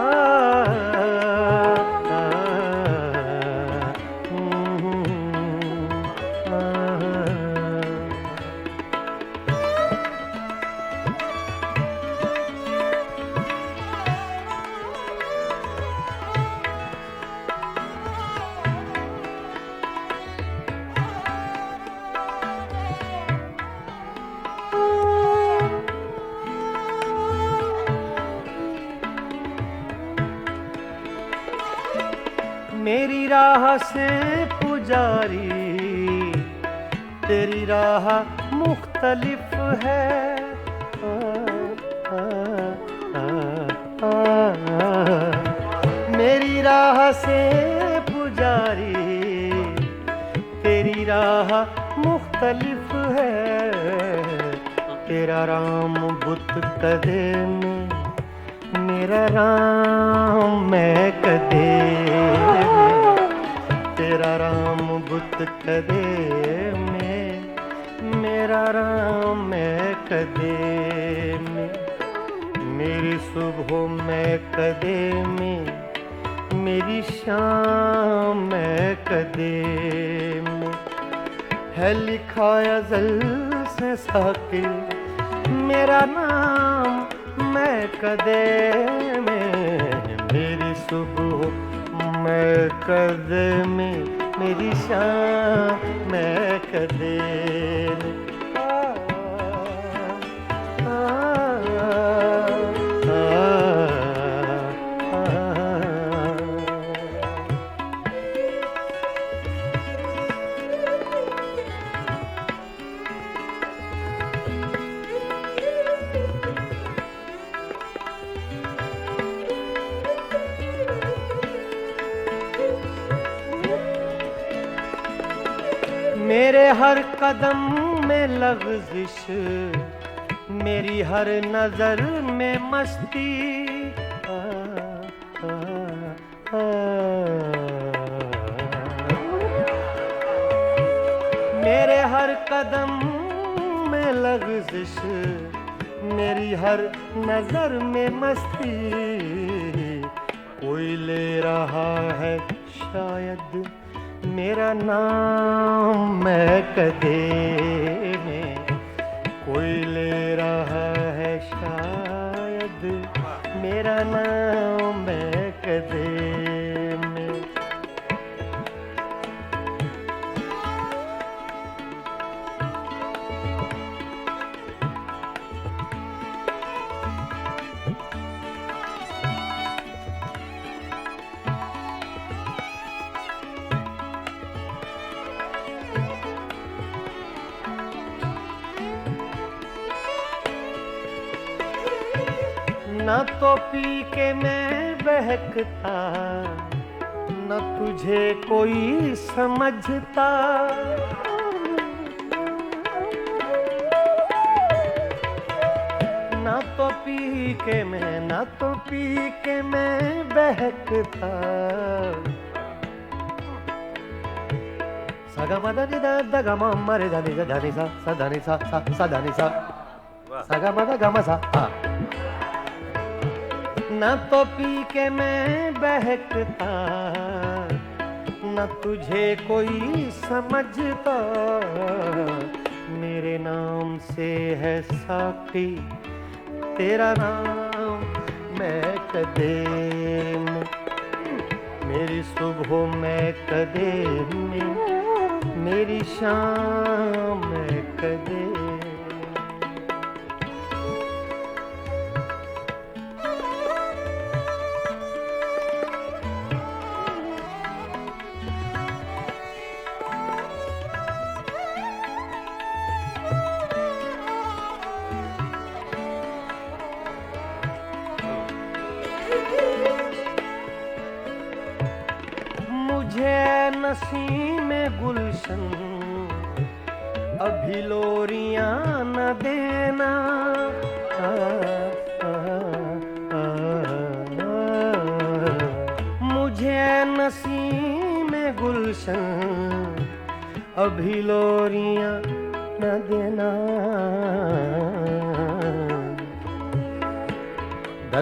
Speaker 4: मेरी राह से पुजारी तेरी राह मुख्तलिफ है मेरी राह से पुजारी तेरी राह मुख्तलिफ है तेरा राम बुत कदे में मेरा राम मैं कदे तेरा राम बुत कदे में मेरा राम मैं कदे में मेरी सुबह मैं कदे में मेरी शाम मैं कदे में है लिखा अज़ल से साके मेरा नाम मैं कदे में मेरी सुबह मैं कदे में मेरी शाम मैं कदे में मेरे हर कदम में लग़ज़िश मेरी हर नजर में मस्ती मेरे हर कदम में लग़ज़िश मेरी हर नजर में मस्ती कोई ले रहा है शायद मेरा नाम मैं कदे में कोई ले रहा है शायद मेरा नाम मैं कदे में न तो पी के मैं बहकता न तुझे कोई समझता न तो पी के मैं बहकता सगा मदा नि दा दा गा मा मा रे दा नि दा नि सा सा दा नि सा सा दा नि सा सगा मदा गा मा सा हाँ न तो पी के मैं बहकता न तुझे कोई समझता मेरे नाम से है साकी तेरा नाम मैं कदे में मेरी सुबह मैं कदे में मेरी शाम मैं कदे मुझे नसीम गुलशन अभी लोरियां न देना मुझे नसीम गुलशन अभी लोरियां न देना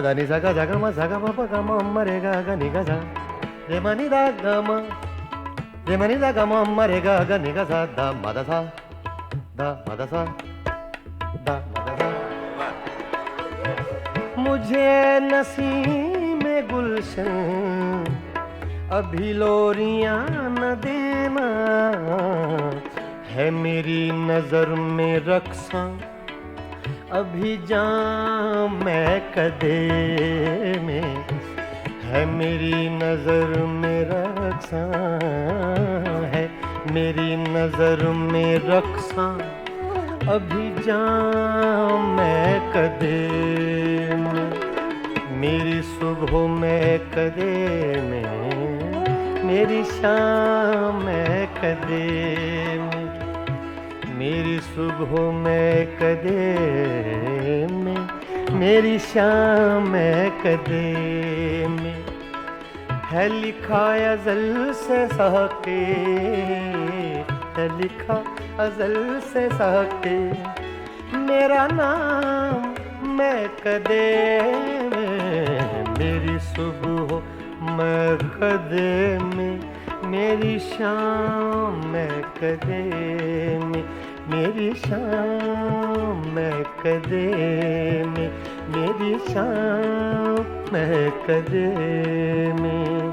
Speaker 4: दा नि सा गा म सा गा म प गा म रे गा नि गा सा रे म नि दा गा म रे म नि दा गा म रे गा नि गा सा दा म दा सा दा म दा सा दा म दा सा मुझे नसीम गुलशन अभी लोरियां न देना है मेरी नजर में रक्सा अभी जाम मैं कदे में है मेरी नजर में रक्सा है मेरी नजर में रक्सा अभी जाम मैं कदे में मेरी सुबह में कदे में मेरी शाम में कदे में मेरी सुबह में कदे में मेरी शाम में कदे में है लिखा अज़ल से साके है लिखा अज़ल से साके मेरा नाम मैं कदे में मेरी सुबह मैं कदे में मेरी शाम मैं कदे में मेरी शाम मैं कदे में मेरी शाम मैं कदे में